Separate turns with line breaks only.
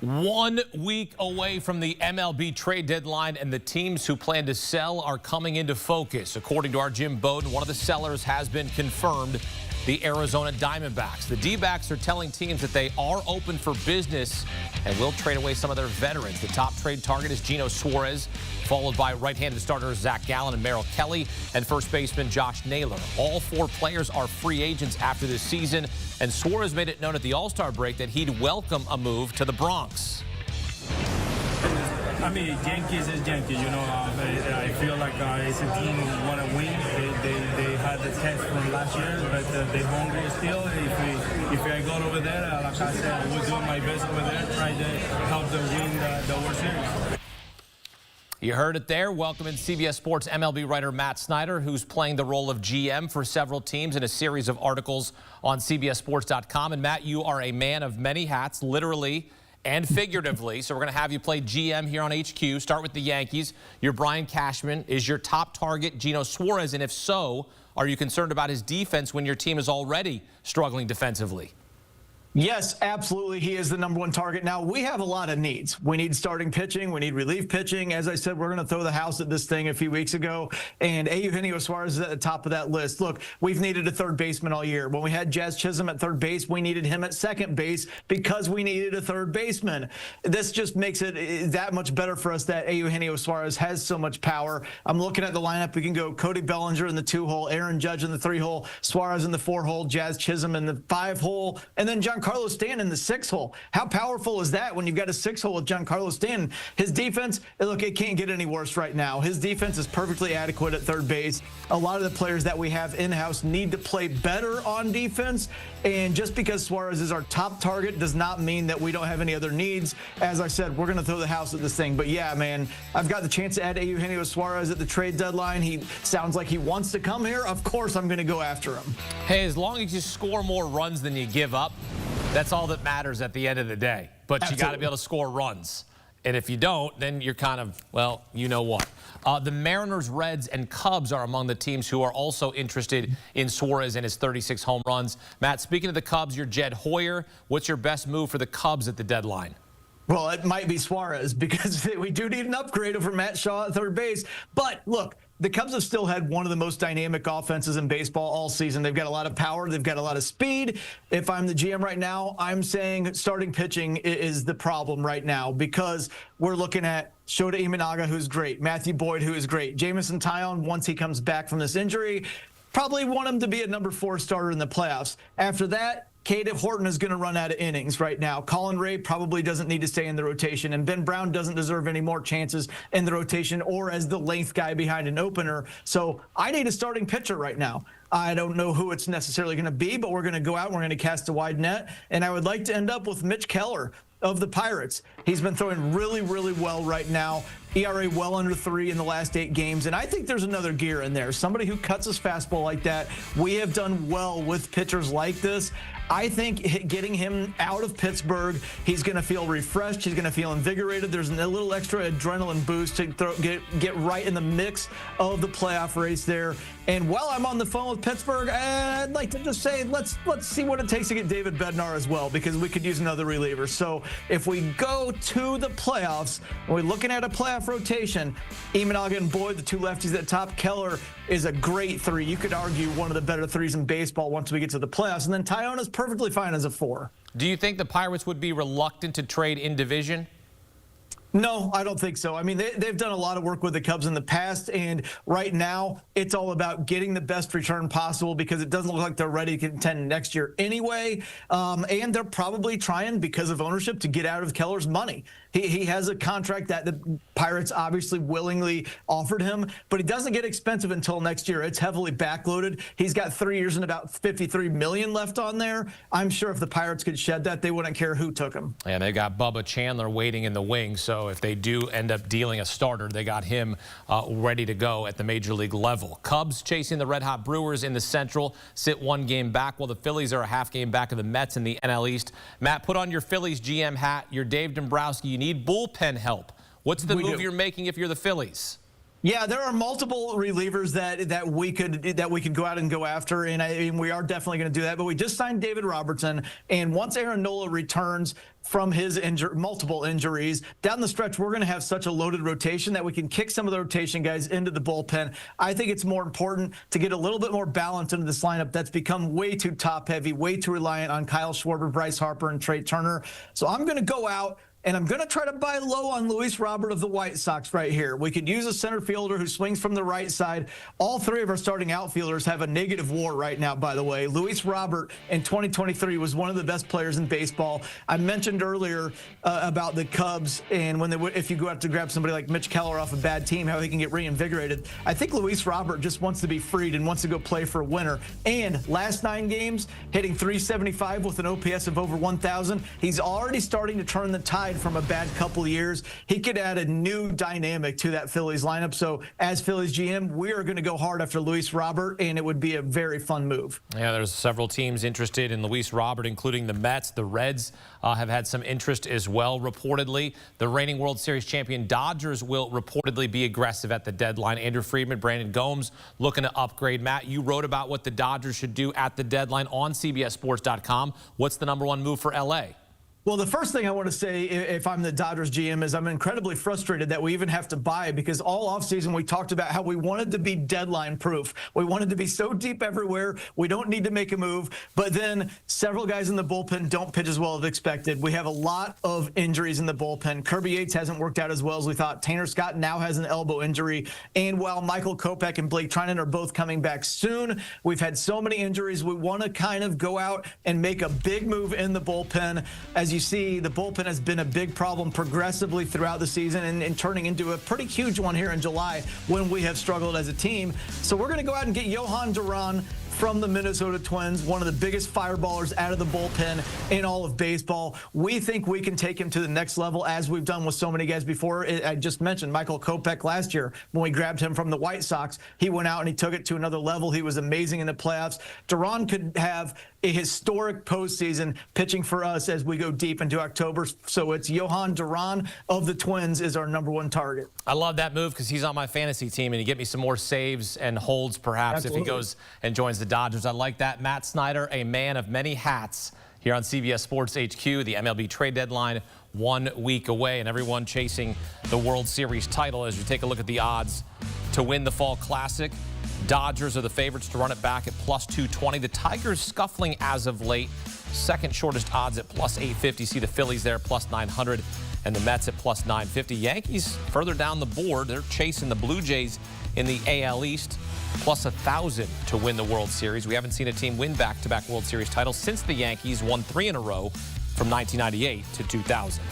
1 week away from the MLB trade deadline, and the teams who plan to sell are coming into focus. According to our Jim Bowden, one of the sellers has been confirmed, the Arizona Diamondbacks. The D-backs are telling teams that they are open for business and will trade away some of their veterans. The top trade target is Geno Suarez, followed by right-handed starters Zach Gallen and Merrill Kelly, and first baseman Josh Naylor. All four players are free agents after this season, and Suarez made it known at the All-Star break that he'd welcome a move to the Bronx.
I mean, Yankees is Yankees, you know. I feel like it's a team who want to win. They had the test from last year, but they're hungry still. If I go over there, like I said, I will do my best over there, try to help them win the World Series.
You heard it there. Welcoming CBS Sports MLB writer Matt Snyder, who's playing the role of GM for several teams in a series of articles on CBSSports.com. And Matt, you are a man of many hats, literally and figuratively. So we're going to have you play GM here on HQ. Start with the Yankees. You're Brian Cashman. Is your top target Geno Suarez? And if so, are you concerned about his defense when your team is already struggling defensively?
Yes, absolutely. He is the #1 target. Now, we have a lot of needs. We need starting pitching. We need relief pitching. As I said, we're going to throw the house at this thing a few weeks ago, and Eugenio Suarez is at the top of that list. Look, we've needed a third baseman all year. When we had Jazz Chisholm at third base, we needed him at second base because we needed a third baseman. This just makes it that much better for us that Eugenio Suarez has so much power. I'm looking at the lineup. We can go Cody Bellinger in the 2-hole, Aaron Judge in the 3-hole, Suarez in the 4-hole, Jazz Chisholm in the 5-hole, and then Giancarlo Stanton in the 6-hole. How powerful is that when you've got a 6-hole with Giancarlo Stanton? His defense, look, it can't get any worse right now. His defense is perfectly adequate at third base. A lot of the players that we have in-house need to play better on defense, and just because Suarez is our top target does not mean that we don't have any other needs. As I said, we're going to throw the house at this thing. But yeah, man, I've got the chance to add Eugenio Suarez at the trade deadline. He sounds like he wants to come here. Of course, I'm going to go after him.
Hey, as long as you score more runs than you give up, that's all that matters at the end of the day. But Absolutely. You got to be able to score runs. And if you don't, then you're kind of, well, you know what. The Mariners, Reds, and Cubs are among the teams who are also interested in Suarez and his 36 home runs. Matt, speaking of the Cubs, you're Jed Hoyer. What's your best move for the Cubs at the deadline?
Well, it might be Suarez because we do need an upgrade over Matt Shaw at third base. But look, the Cubs have still had one of the most dynamic offenses in baseball all season. They've got a lot of power. They've got a lot of speed. If I'm the GM right now, I'm saying starting pitching is the problem right now because we're looking at Shota Imanaga, who's great, Matthew Boyd, who is great, Jameson Taillon, once he comes back from this injury, probably want him to be a #4 starter in the playoffs. After that, Cade Horton is going to run out of innings right now. Colin Ray probably doesn't need to stay in the rotation, and Ben Brown doesn't deserve any more chances in the rotation or as the length guy behind an opener. So I need a starting pitcher right now. I don't know who it's necessarily going to be, but we're going to go out and we're going to cast a wide net, and I would like to end up with Mitch Keller of the Pirates. He's been throwing really, really well right now. ERA well under 3 in the last 8 games, and I think there's another gear in there. Somebody who cuts his fastball like that. We have done well with pitchers like this. I think getting him out of Pittsburgh, he's going to feel refreshed. He's going to feel invigorated. There's a little extra adrenaline boost to get right in the mix of the playoff race there. And while I'm on the phone with Pittsburgh, I'd like to just say let's see what it takes to get David Bednar as well, because we could use another reliever. So if we go to the playoffs, and we're looking at a playoff rotation, Imanaga and Boyd, the two lefties at top. Keller is a great 3. You could argue one of the better 3s in baseball once we get to the playoffs. And then Taillon is perfectly fine as a 4.
Do you think the Pirates would be reluctant to trade in division?
No, I don't think so. I mean, they've done a lot of work with the Cubs in the past, and right now it's all about getting the best return possible because it doesn't look like they're ready to contend next year anyway. And they're probably trying, because of ownership, to get out of Keller's money. He has a contract that the Pirates obviously willingly offered him, but he doesn't get expensive until next year. It's heavily backloaded. He's got 3 years and about $53 million left on there. I'm sure if the Pirates could shed that, they wouldn't care who took him.
And they got Bubba Chandler waiting in the wings, so if they do end up dealing a starter, they got him ready to go at the major league level. Cubs chasing the red-hot Brewers in the Central, sit 1 game back, while the Phillies are a half game back of the Mets in the NL East. Matt, put on your Phillies GM hat. You're Dave Dombrowski. You need bullpen help. What's the move you're making if you're the Phillies?
Yeah, there are multiple relievers that we could go out and go after, and we are definitely going to do that. But we just signed David Robertson, and once Aaron Nola returns from his multiple injuries down the stretch, we're going to have such a loaded rotation that we can kick some of the rotation guys into the bullpen. I think it's more important to get a little bit more balance into this lineup that's become way too top heavy, way too reliant on Kyle Schwarber, Bryce Harper, and Trey Turner. So I'm going to go out and I'm going to try to buy low on Luis Robert of the White Sox right here. We could use a center fielder who swings from the right side. All three of our starting outfielders have a negative WAR right now, by the way. Luis Robert in 2023 was one of the best players in baseball. I mentioned earlier about the Cubs and if you go out to grab somebody like Mitch Keller off a bad team, how he can get reinvigorated. I think Luis Robert just wants to be freed and wants to go play for a winner. And last 9 games, hitting .375 with an OPS of over 1,000. He's already starting to turn the tide from a bad couple of years. He could add a new dynamic to that Phillies lineup. So as Phillies GM, we are going to go hard after Luis Robert, and it would be a very fun move.
Yeah, there's several teams interested in Luis Robert, including the Mets. The Reds have had some interest as well, reportedly. The reigning World Series champion Dodgers will reportedly be aggressive at the deadline. Andrew Friedman, Brandon Gomes looking to upgrade. Matt, you wrote about what the Dodgers should do at the deadline on CBSSports.com. What's the #1 move for L.A.?
Well, the first thing I want to say, if I'm the Dodgers GM, is I'm incredibly frustrated that we even have to buy, because all offseason we talked about how we wanted to be deadline proof. We wanted to be so deep everywhere. We don't need to make a move. But then several guys in the bullpen don't pitch as well as expected. We have a lot of injuries in the bullpen. Kirby Yates hasn't worked out as well as we thought. Tanner Scott now has an elbow injury. And while Michael Kopech and Blake Treinen are both coming back soon, we've had so many injuries. We want to kind of go out and make a big move in the bullpen. As you see, the bullpen has been a big problem progressively throughout the season and turning into a pretty huge one here in July when we have struggled as a team. So we're going to go out and get Johan Duran from the Minnesota Twins, one of the biggest fireballers out of the bullpen in all of baseball. We think we can take him to the next level, as we've done with so many guys before. I just mentioned Michael Kopech last year when we grabbed him from the White Sox. He went out and he took it to another level. He was amazing in the playoffs. Duran could have a historic postseason pitching for us as we go deep into October. So it's Johan Duran of the Twins is our #1 target.
I love that move because he's on my fantasy team, and he get me some more saves and holds perhaps. Absolutely. If he goes and joins the Dodgers. I like that. Matt Snyder, a man of many hats here on CBS Sports HQ. The MLB trade deadline 1 week away, and everyone chasing the World Series title. As you take a look at the odds to win the Fall Classic, Dodgers are the favorites to run it back at +220. The Tigers scuffling as of late. Second shortest odds at +850. See the Phillies there +900 and the Mets at +950. Yankees further down the board. They're chasing the Blue Jays in the AL East +1,000 to win the World Series. We haven't seen a team win back-to-back World Series titles since the Yankees won 3 in a row from 1998 to 2000.